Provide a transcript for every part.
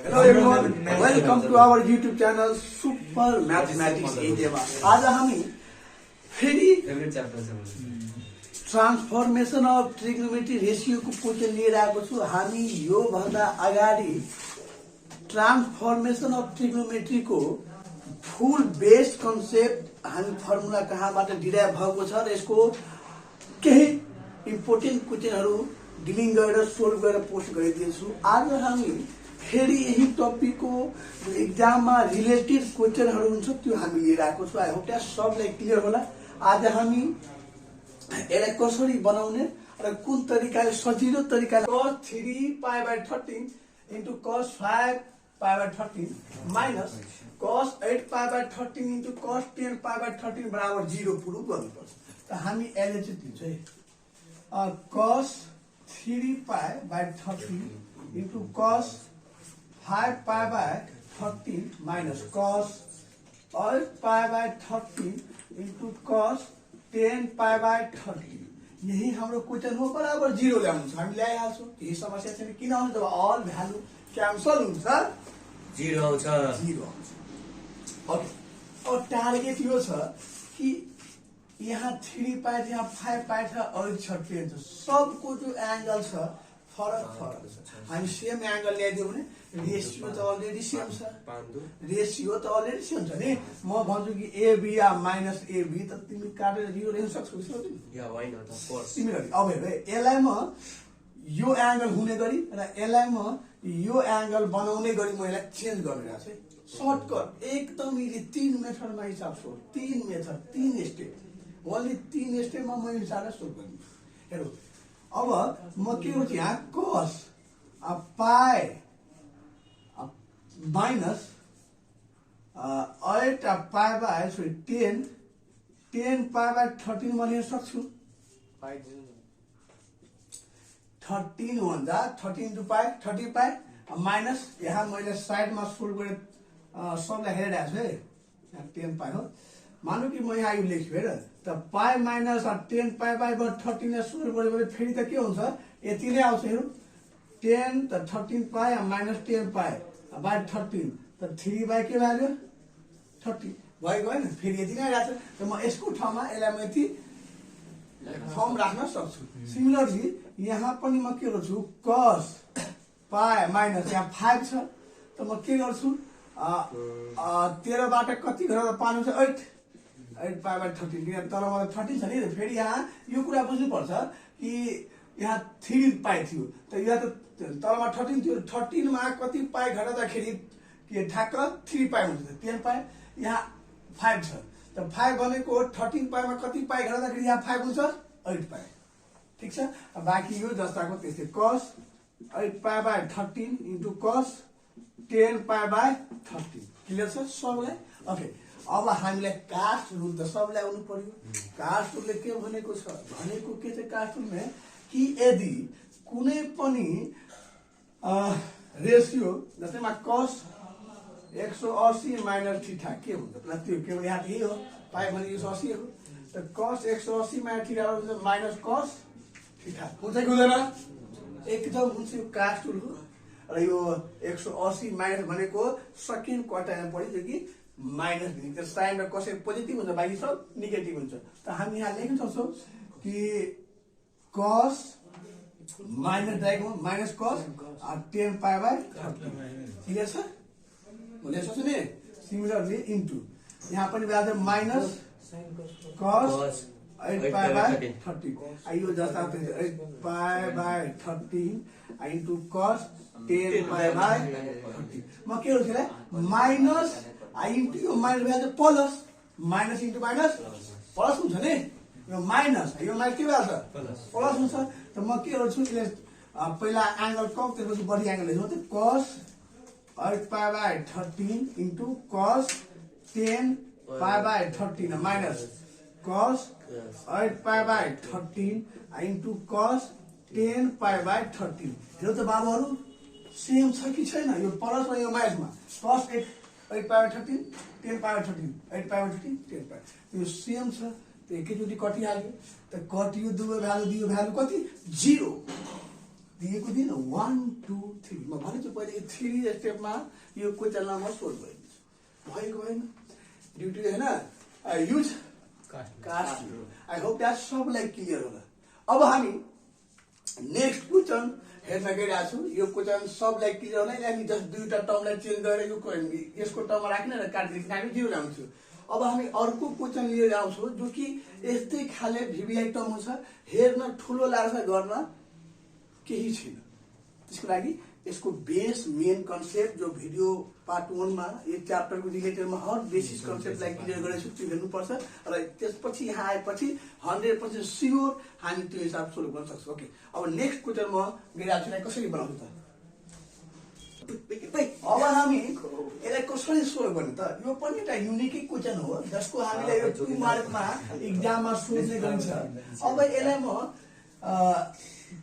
Hello everyone, welcome to our YouTube channel Super Mathematics India. आज हामी फेरि transformation of trigonometry रेसियोको question लिएर आएको छु। हामी यो भन्दा अगाडि ट्रान्सफर्मेसन अफ ट्रिग्नोमेट्रीको फुल बेस्ड कन्सेप्ट हामी फर्मुला कहाँबाट डिराइभ भएको छ र यसको केही इम्पोर्टेन्ट क्वेशनहरू डिलिङ गरेर सोल्भ गरेर पोस्ट गरिदिन्छु। आज हामी फेरि यही टपिकको एक्जाममा रिलेटेड क्वेशनहरू हुन्छ त्यो हामी लिएर आएको छु। आई होप द्याट सबलाई क्लियर होला। आज हामी यसलाई कसरी बनाउने र कुन तरिकाले सजिलो तरिकाले cos 3π/13 into cos 5π/13 minus cos 8π/13 into cos 10π/13 बराबर 0 प्रुभ गर्नुपर्छ। त हामी यसले चाहिँ दिन्छ है cos 3π/13 into cos 5π/13 minus cos 8π/13 into cos 10π/13 यही हाम्रो क्वेशन हो। बराबर 0 ल्याउनु छ, हामी ल्याइहाल्छौँ, केही समस्या छैन। किन आउँछ जब अल भ्यालु क्यान्सल हुन्छ 0 आउँछ। 0 आउँछ। ओके, अब टार्गेट यो छ कि यहाँ 3π छ, यहाँ 5π छ, अरू छ 10 छ, सबको जो एंगल छ फरक फरक छ। हामी सेम एंगल ल्याइदियो भने रेशियो त अलरेडी सेम छ, रेशियो त अलरेडी सेम छ नि। म भन्छु कि एबी या माइनस एबी त तिमी काटेर 0 ल्याउन सक्छौ कि या why not, of course. Similarly अब हेर यसलाई म यो एंगल हुने गरी र यसलाई म यो एंगल बनाउने गरी म यसलाई चेन्ज गरिरहेको छु। सर्टकट एकदम इजी, 3 मेथडमा हिसाब सोल्भ, 3 मेथड, 3 स्टेप, ओन्ली 3 स्टेपमा म हिसाबले सोल्भ गर्छु। हेरौ अब म के गर्छु, यहाँ cos पाई माइनस 10π/13 म लिन सक्छु। 13 भन्दा 13 into पाई 30 पाई माइनस यहाँ मैले साइडमा सोल्भ गरेर सबलाई हेरिरहेको छु है। यहाँ 10 पाई हो, मानु कि म यहाँ यो लेख्छु हेर, त पाई माइनस 10π/13 सोल्भ गऱ्यो भने फेरि त के हुन्छ, यति नै आउँछ। हेरौँ 10 त 13 पाई माइनस 10 पाई बाई 13 त 3 बाई के भ्याल्यु 30 भयो होइन, फेरि यति नै आइरहेको छ। त म यसको ठाउँमा यसलाई म यति फर्म राख्न सक्छु। सिमिलरली यहाँ पनि म के गर्छु, cos पाई माइनस यहाँ 5 छ, त म के गर्छु 13 बाट कति गरेर 5 हुन्छ 8π/13 किन तल मलाई 13 छ नि। फेरि यहाँ यो कुरा बुझ्नुपर्छ कि यहाँ 3 पाई थियो, त यहाँ त तलमा 13 थियो, 13 मा कति पाई घटाउँदाखेरि के ठ्याक्क 3 पाई हुन्छ, 10 पाई यहाँ 5 छ, त 5 भनेको 13 पाईमा कति पाई घटाउँदाखेरि यहाँ 5 हुन्छ 8 पाई। ठिक छ, बाँकी यो जस्ताको त्यस्तै cos 8π/13 इन्टु cos 10π/13 क्लियर छ सबलाई। ओके, अब हामीलाई कास्ट रुल त सबलाई आउनु पर्यो। कास्ट रुलले के भनेको छ भनेको के चाहिँ कास्ट रुलमा कि यदि कुनै पनि रेशियो जस्तैमा cos 180 माइनस थीटा के हुन्छ, त्यो के यहाँ यही हो, पाई भने 180 हो, त cos 180 minus theta minus cos theta हुन्छ कि हुँदैन, एकदम हुन्छ। यो कास्ट रुल हो र यो 180 माइनस भनेको सेकेन्ड क्वार्टरमा पढिन्छ कि माइनस दिन्छ, साइन र कसै पोजिटिभ हुन्छ, बाँकी सब नेगेटिभ हुन्छ। त हामी यहाँ लेख्न सक्छौँ कि cos minus diagonal minus cos 10π/13 clear छ, हुने सक्छ नि। सिमिलरली इन्टु यहाँ पनि भ्याल्यु माइनस cos 8π/13 यो जस्ता 8π/13 इन्टु cos 10π/13 म के गर्छु यसलाई माइनस इन्टु यो minus value plus minus into minus plus हुन्छ नि, यो माइनस यो माइनस के भन्छ प्लस हुन्छ। त म के गर्छु यसले पहिला एंगल कम त्यसपछि बढी एंगल लेख्छु, त cos 8π/13 into cos 10π/13 minus cos 8π/13 into cos 10π/13। हेर्नु त बाबुहरू सेम छ कि छैन, यो प्लसमा यो माइनसमा cos 8π/13 10π/13 8π/13 10π यो सेम छ, त एकैचोटि कटिहाल्यो, त कटियो दुवै भ्यालु दियो भ्यालु कति 0। दिएको दिन 1 2 3 म भनेछु पहिले 3 स्टेपमा यो क्वेसनलाई म सोल्भ गरिदिन्छु भएको भएन ड्यु टु हैन युज कास्ट आई होप द्याट सबलाई क्लियर होला अब हामी नेक्स्ट क्वेसन हेर्न गइरहेको छु यो क्वेसन सबलाई क्लियर होला हामी जस्ट दुईटा टर्मलाई चेन्ज गरेर यो यसको टर्ममा राख्ने र काटिदिन्छ हामी जिरो ल्याउँछु अब हामी अर्को क्वेसन लिएर आउँछौँ जो कि यस्तै खाले भिभिआई टर्म हुन्छ हेर्न ठुलो लाग्छ गर्न केही छैन त्यसको लागि यसको बेस मेन कन्सेप्ट जो भिडियो पार्ट 1 मा यो च्याप्टरको रिलेटेडमा हर बेसिस कन्सेप्टलाई क्लियर गरेछु त्यो हेर्नुपर्छ र त्यसपछि यहाँ आएपछि 100% स्योर हामी त्यो हिसाब सोल्भ गर्न सक्छौँ ओके अब नेक्स्ट क्वेसन म गइरहेको छु कसरी बनाउँछु त अब हामी यसलाई कसरी सोल्भ गर्ने त यो पनि एउटा युनिकै क्वेसन हो जसको हामीलाई यो 2 मार्कमा एक्जाममा सोध्ने गरिन्छ अब यसलाई म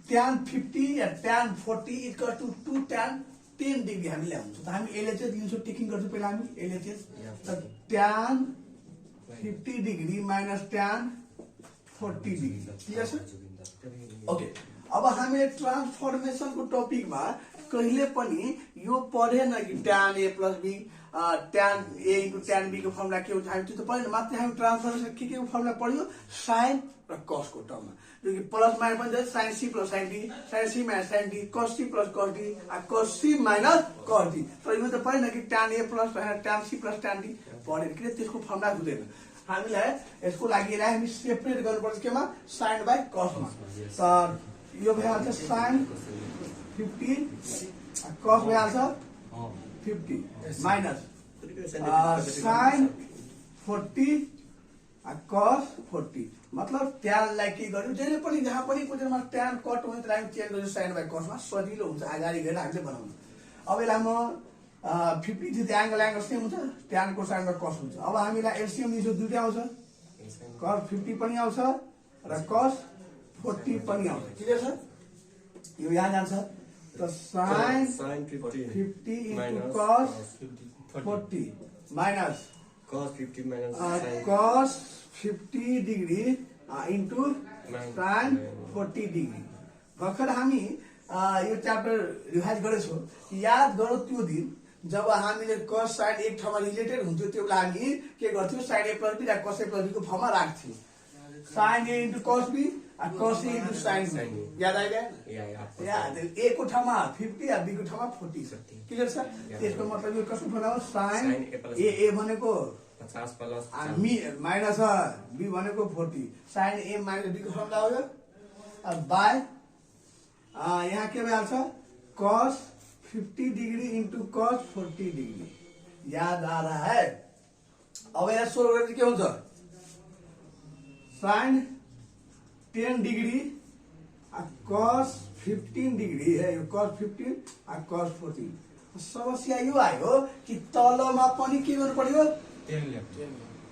tan 50 या tan 40 equal to 2 tan 10 degree हामी ल्याउँछौँ त हामी एलएचएस लिन्छौँ टेकिङ गर्छौँ पहिला हामी एलएचएस त tan 50 degree minus tan 40 degree clear छ ओके अब हामीले ट्रान्सफर्मेसनको टपिकमा कहिले पनि यो पढेन कि tan a plus b tan a into tan b को फर्मुला के हुन्छ हामी त्यो त पढेन मात्र हामी ट्रान्सफर्मेसन के को फर्मुला पढ्यो साइन र cos को टर्ममा जो कि प्लस माइनस पनि sin c plus sin d sin c minus sin d cos c plus cos d cos c minus cos d तर यो त पढेन कि tan a plus tan c plus tan d पढेन किन त्यसको फर्मुला हुँदैन हामीलाई यसको लागि यसलाई हामी सेपरेट गर्नुपर्छ केमा sin बाइ cos मा त यो भइहाल्छ sin 50 cos भइहाल्छ 50 माइनस sin 40 cos 40 मतलब tan लाई के गर्यो जहिले पनि जहाँ पनि क्वेशनमा tan कट हुन्छ त हामी चेन्ज गर्छौँ sin बाइ cos मा सजिलो हुन्छ अगाडि गएर हामीले बनाउनु अब यसलाई म 50 थियो एंगल सेम हुन्छ tan को sin बाइ cos हुन्छ अब हामीलाई एलसीएम लिन्छौँ दुईटै आउँछ cos 50 पनि आउँछ र cos 40 पनि आउँछ क्लियर छ यो यहाँ जान्छ त sin 50 into cos 40 minus cos 50 minus cos 50 degree into sin 40 degree भर्खर हामी यो च्याप्टर रिभाइज गरेछौँ याद गरौँ त्यो दिन जब हामीले cos sin एक ठाउँमा रिलेटेड हुन्थ्यो त्यो बेला हामी के गर्थ्यौँ sin a plus b र cos a plus b को फर्ममा राख्थ्यौँ sin a into cos b cos a into sin b याद आइदियो याद a को ठाउँमा 50 र b को ठाउँमा 40 छ क्लियर छ त्यसको मतलब यो कसको फर्मुला हो sin a भनेको 50 प्लस माइनस b भनेको 40 sin a माइनस b को फर्मुला हो यो बाइ यहाँ के भइहाल्छ cos 50 degree into cos 40 degree याद आ रहा है अब यहाँ सोल्भ गरेपछि के हुन्छ sin 10 डिग्री cos 15 डिग्री है यो cos 15 cos 14 समस्या यो आयो कि तलमा पनि के गर्नु पर्यो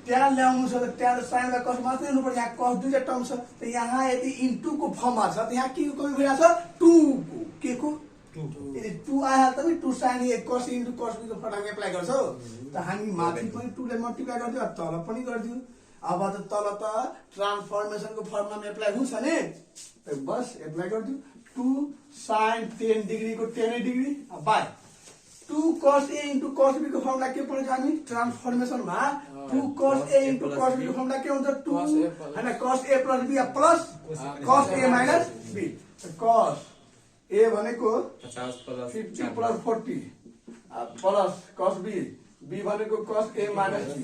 tan ल्याउनु छ त tan sin बाइ cos मात्रै ल्याउनु पर्यो यहाँ cos दुईटा टर्म छ त यहाँ यदि इन्टु को फर्ममा छ त यहाँ के कमी भइरहेछ 2 को के को 2 यदि 2 आयो त पनि 2 sin a cos into cos b को फर्मुला एप्लाई गर्छौ त हामी माथि पनि 2 ले मल्टिप्लाई गर्दियौ तल पनि गर्दियौ अब त तल त ट्रान्सफर्मेसनको फर्मुलामा एप्लाई हुन्छ नि त बस एप्लाई गर्दियौ 2 sin 10 डिग्री को 10 degree by 2 cos a into cos b को फर्मुला के पढ्छ हामी ट्रान्सफर्मेसनमा 2 cos a into cos b को फर्मुला के हुन्छ 2 हैन cos a plus b plus cos a minus b cos a भनेको 50 प्लस 50 प्लस 40 प्लस cos b b भनेको cos a minus b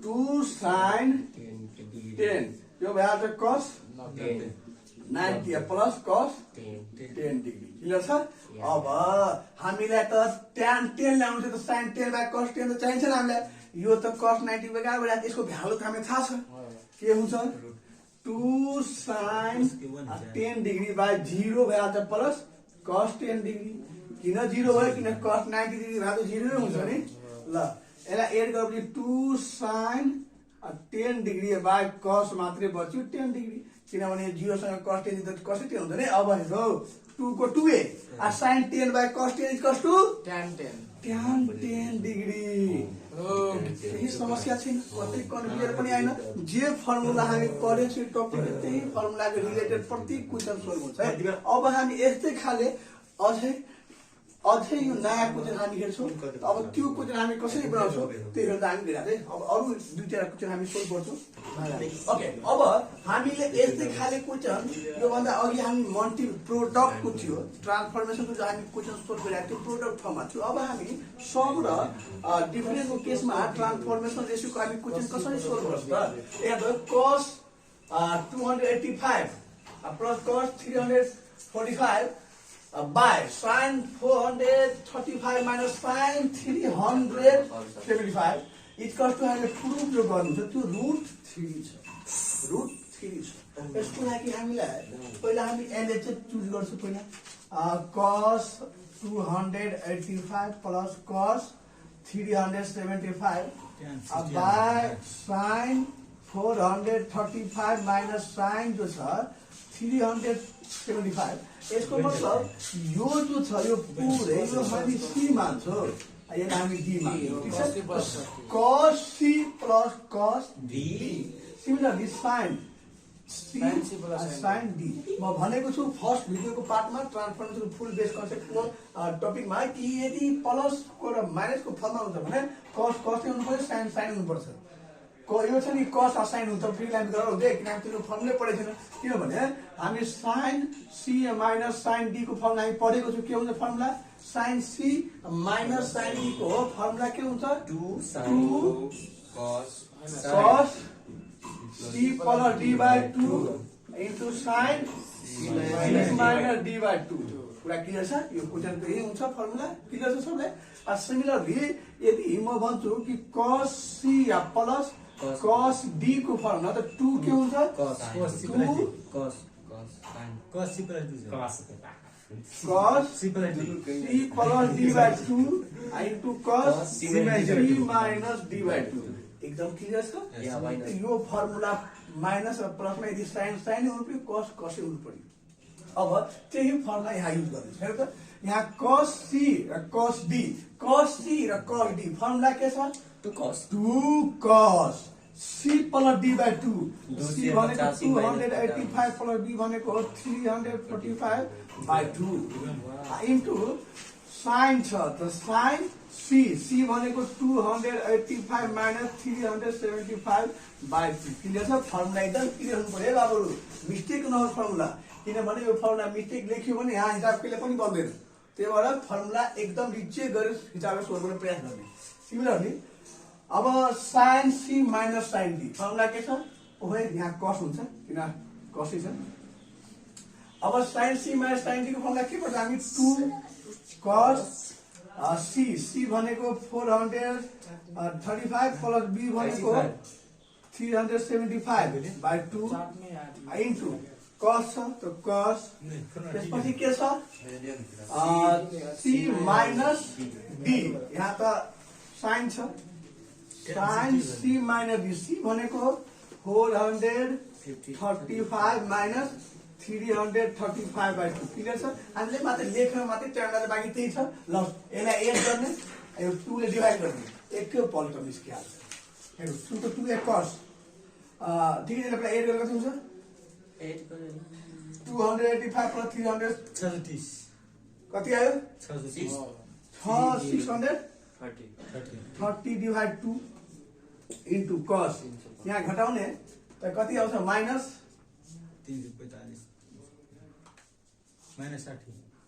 2 sin 10 यो भइहाल्छ cos 90 plus cos 10 degree clear छ अब हामीलाई त tan 10 ल्याउनु छ त sin 10 बाइ cos 10 त चाहिन्छ नि हामीलाई यो त cos 90 बाइ कहाँ गयो यसको भ्यालु त हामीलाई थाहा छ के हुन्छ 2 sin 10 डिग्री बाइ 0 भइहाल्छ प्लस cos 10 डिग्री किन 0 भयो किन cos 90 डिग्री भ्यालु 0 नै हुन्छ नि ल यसलाई एड गरेपछि 2 sin 10 डिग्री बाइ cos मात्रै बच्यो 10 डिग्री किनभने 0 सँग cos 10 त कसै त्यो हुन्छ नि अब हेरौ 2 को 2a sin 10 by cos 10 equals to tan 10 degree. यही समस्या छैन, कतै कन्फ्युजन पनि आएन। जे फर्मुला हामी पढेछौँ टपिक त्यही फर्मुलाको रिलेटेड प्रत्येक क्वेशन सोल्भ हुन्छ है। अब हामी यस्तै खाले अझै यो नयाँ क्वेशन हामी हेर्छौँ। अब त्यो क्वेशन हामी कसरी बनाउँछौँ त्यही हेर्दा हामी हेर्दा है। अब अरू दुई चारवटा क्वेशन हामी सोल्भ गर्छौँ। ओके, अब हामीले यस्तै खाले क्वेशन योभन्दा अघि हामी मल्टी प्रोडक्टको थियो, ट्रान्सफर्मेसनको जो हामी क्वेशन सोल्भ गरिरहेको थियो प्रोडक्ट फर्ममा थियो। अब हामी सम र डिफरेन्सको केसमा ट्रान्सफर्मेसन रेसियोको हामी क्वेशन कसरी सोल्भ गर्छौँ त? यहाँ cos 285 plus cos 345 by sin 435 minus sin 375 equals to हामीले प्रुफ जो गर्नुहुन्छ त्यो √3 छ। √3 छ। यसको लागि हामीलाई पहिला हामी एलएचएस चुज गर्छौँ। पहिला cos 285 plus cos 375 by sin 435 minus sin जो छ 375। यसको मतलब यो जो छ यो पुरै यो हामी सी मान्छौँ, यसलाई हामी डी मान्छौँ। cos c plus cos d similarly sin sin d। म भनेको छु फर्स्ट भिडियोको पार्टमा ट्रान्सफर्मेसन फुल बेस कन्सेप्टको टपिकमा कि यदि प्लसको र माइनसको फर्ममा हुन्छ भने cos cos नै हुनुपर्छ, sin sin हुनुपर्छ। यो छ नि cos sin हुन्छ फ्री लाइन गरेर हुँदै, किनभने त्यो फर्मुलै पढेको छैन। किनभने हामी sin c minus sin d को फर्मुला हामी पढेको छु। के हुन्छ formula? sin c minus sin d को फर्मुला के हुन्छ? 2 cos c plus d by 2 into sin c minus d by 2। कुरा क्लियर छ? यो क्वेशनको यही हुन्छ फर्मुला। क्लियर छ सबलाई? सिमिलरली यदि म भन्छु कि cos c या प्लस cos d को फर्मुला त 2 के हुन्छ? cos cos c plus d by 2 into cos c minus d by 2। एकदम क्लियर छ? यो फर्मुला माइनस र प्लसमा यदि sin sin हुनु पर्यो, cos cos हुनु पर्यो। अब त्यही फर्मुला यहाँ युज गर्नु हेर त। यहाँ cos c र cos d र cos d फर्मुला के छ? 2 cos 2 cos c plus d by 2। c भनेको 285 प्लस d भनेको 345 by 2 इन्टु sin छ त sin c भनेको 285 माइनस 375 by 2। क्लियर छ? फर्मुला एकदम क्लियर हुनु पर्यो है बाबुहरू, मिस्टेक नहोस् फर्मुला। किनभने यो फर्मुला मिस्टेक लेख्यो भने यहाँ हिसाब कहिले पनि बन्दैन। त्यही भएर फर्मुला एकदम रिचेक गरेर हिसाबले सोल्भ गर्ने प्रयास गर्ने। सिमिलरली अब sin c minus sin d formula के छ? ओहे यहाँ cos हुन्छ किन cos छ। अब sin c minus sin d को फर्मुला के पर्छ? हामी 2 cos c भनेको 435 प्लस b भनेको 375 by 2 इन्टु cos छ त cos त्यसपछि के छ? c माइनस d यहाँ त sin छ sin c minus d। c भनेको 435 माइनस 335 by 2। क्लियर छ? हामीले मात्र लेख्न मात्रै ट्याम्पलेट बाँकी त्यही छ। ल यसलाई एड गर्ने, यो 2 ले डिभाइड गर्ने, एकैपल्ट निस्किहाल्छ। हेर्नु 2 को 2 cos ठिकै छ। एड गरेर कति हुन्छ? 285 प्लस 336 कति आयो? 630 डिभाइड 2 इन्टु cos यहाँ घटाउने त कति आउँछ? Minus 345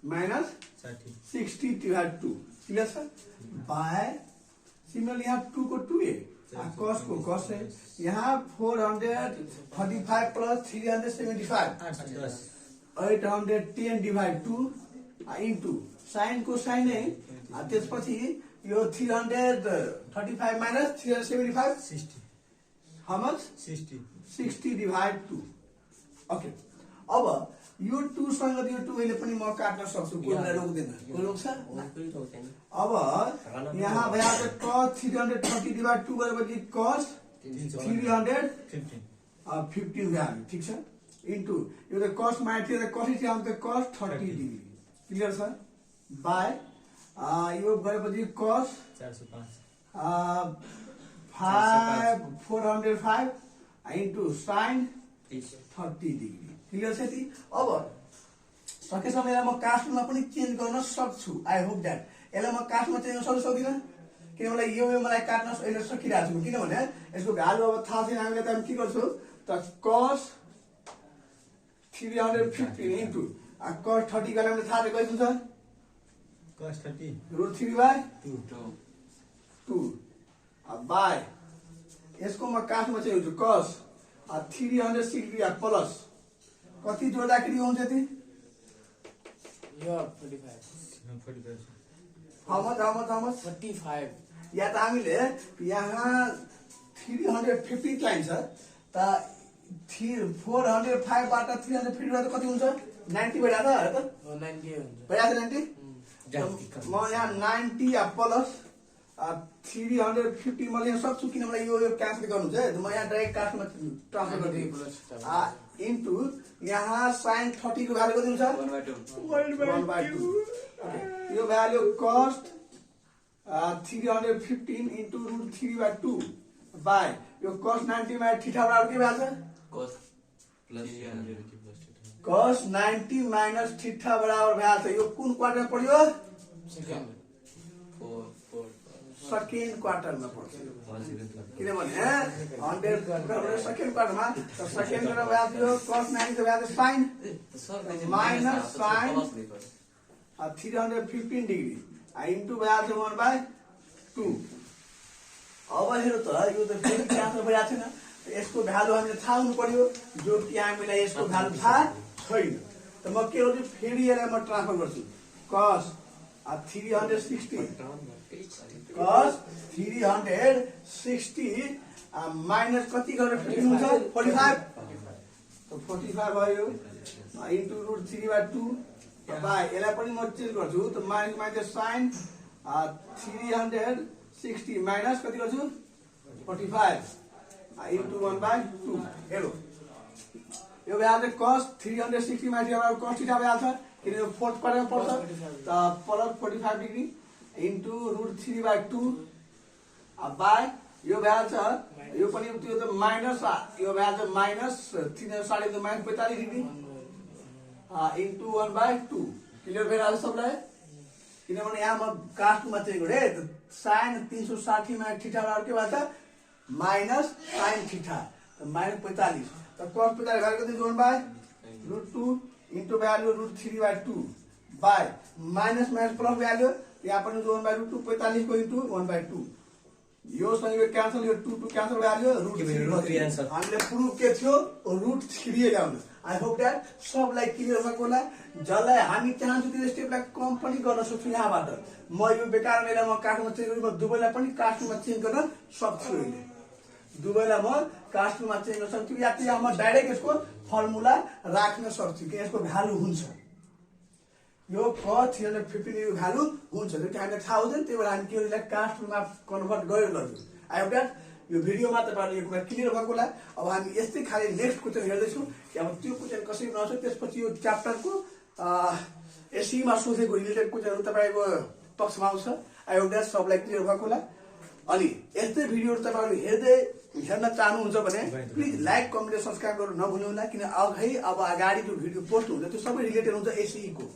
minus 60 divide 2। क्लियर छ? बाय सिमिलरली यहाँ 2 को 2a cos को cos है। यहाँ 435 प्लस 375 810 डिभाइड 2 इन्टु sin को sin है। त्यसपछि यो 335 minus 375 60 how much? 60 divide 2। Okay, अब यो 2 सँग यो 2 अहिले पनि म काट्न सक्छु, कोही रोक्दैन। कोही रोक्छ? अब यहाँ भइहाल्छ cos 330 डिभाइड 2 गरेपछि cos 315 भ्यालु। ठिक छ? इन्टु यो त कस माइनस थियो कस थियो त कस 30 डिग्री क्लियर छ बाई यो गरेपछि कस 405 इन्टु साइन 30 डिग्री क्लियर छ ती अब सकेसम्म यसलाई म कास्टमा पनि चेन्ज गर्न सक्छु आई होप द्याट यसलाई म कास्टमा चेन्ज गर्न सक्दिनँ किन मलाई यो मलाई काट्न अहिले सकिरहेको छु किनभने यसको भ्यालु अब थाहा छैन हामीले त के गर्छौँ त कस 315 इन्टु कस 30 को हामीले थाहा कति हुन्छ cos 30 √3/2 बाई यसको म कास्टमा चाहिँ हुन्छ कस 360 प्लस कति जोड्दाखेरि हुन्छ यति यो 45 how much 45 या त हामीले यहाँ 350 चाहिन्छ त 405 बाट 350 बाट कति हुन्छ 90 भइरहेको छ त 90 हुन्छ भइरहेको छ 90 म यहाँ 90 प्लस 350 मैले यहाँ सक्छु किन मलाई यो क्यान्सल गर्नु छ म यहाँ डाइरेक्ट कास्टमा ट्रान्सफर गरिदिन्छु इन्टु यहाँ साइन 30 को भ्यालु कति हुन्छ 1/2 यो भ्यालु कस्ट 315 इन्टु √3/2 बाई यो कस 90 मा थीटा बराबर के भएको छ cos 90 माइनस थीटा बराबर भएको छ यो कुन क्वार्टरमा पर्यो सेकेन्ड क्वार्टरमा पर्छ किनभने 100 सेकेन्ड क्वार्टरमा सेकेन्ड क्वार्टरमा भएको यो cos 90 भएको sine minus sine 315 degree into भएको 1/2 अब हेर्नु त यो त फेरि क्यान्सल भइरहेको छैन यसको भ्यालु हामीले थाहा हुनु पर्यो जो कि हामीलाई यसको भ्यालु थाहा छैन त म के गर्छु फेरि यसलाई म ट्रान्सफर गर्छु cos 360 माइनस कति गरेर 15 हुन्छ 45 त 45 भयो इन्टु √3/2 बाई यसलाई पनि म चेन्ज गर्छु त माइनस माइनस साइन 360 माइनस कति गर्छु 45 इन्टु 1/2 हेलो यो भ्यालु cos 360 माथि अब cos थीटा भ्यालु छ किन यो फोर्थ क्वार्टरमा पर्छ त प्लस 45 डिग्री इन्टु √3/2 बाई यो भ्यालु छ यो पनि त्यो त माइनस यो भ्यालु छ minus 3.5 minus 45 degree into 1/2 clear भइरहेको सबलाई किनभने यहाँ म कास्टमा चाहिँ गरेँ साइन 360 मा थीटा बराबर के भएको छ माइनस साइन थीटा माइनस 45 त cos 45 भ्यालु कति 1/√2 into value √3/2 by minus minus plus value यहाँ पनि 1/√2 45 को इन्टु 1/2 यो सँग यो क्यान्सल यो 2 क्यान्सल भ्यालु √3 हामीले प्रुफ के थियो √3 ल्याउनु आई होप द्याट सबलाई क्लियर भएको होला जसलाई हामी चाहन्छौँ त्यो स्टेपलाई कम पनि गर्न सक्छु यहाँबाट म यो बेकार बेला म कास्टमा चेन्ज गरेर म दुवैलाई पनि कास्टमा चेन्ज गर्न सक्छु अहिले दुवैलाई म कास्टमा चेन्ज गर्न सक्छु या त म डाइरेक्ट यसको फर्मुला राख्न सक्छु कि यसको भ्यालु हुन्छ यो cos 315 यो भ्यालु हुन्छ त्यो कि हामीलाई थाहा हुँदैन त्यही भएर हामी के यसलाई कास्टमा कन्भर्ट गरेर लग्यौँ आई होप द्याट यो भिडियोमा तपाईँहरूले यो कुरा क्लियर भएको होला अब हामी यस्तै खाले नेक्स्ट क्वेसन हेर्दैछौँ कि अब त्यो क्वेसन कसरी नआउँछ त्यसपछि यो च्याप्टरको एसईमा सोधेको रिलेटेड क्वेसनहरू तपाईँको पक्षमा आउँछ आई होप द्याट सबलाई क्लियर भएको होला अनि यस्तै भिडियोहरू तपाईँहरूले हेर्न चाहनुहुन्छ भने प्लिज लाइक कमेन्ट सब्सक्राइब गर्नु नभुल्नु होला किन अब अगाडि जो भिडियो पोस्ट हुन्छ त्यो सबै रिलेटेड हुन्छ एसईको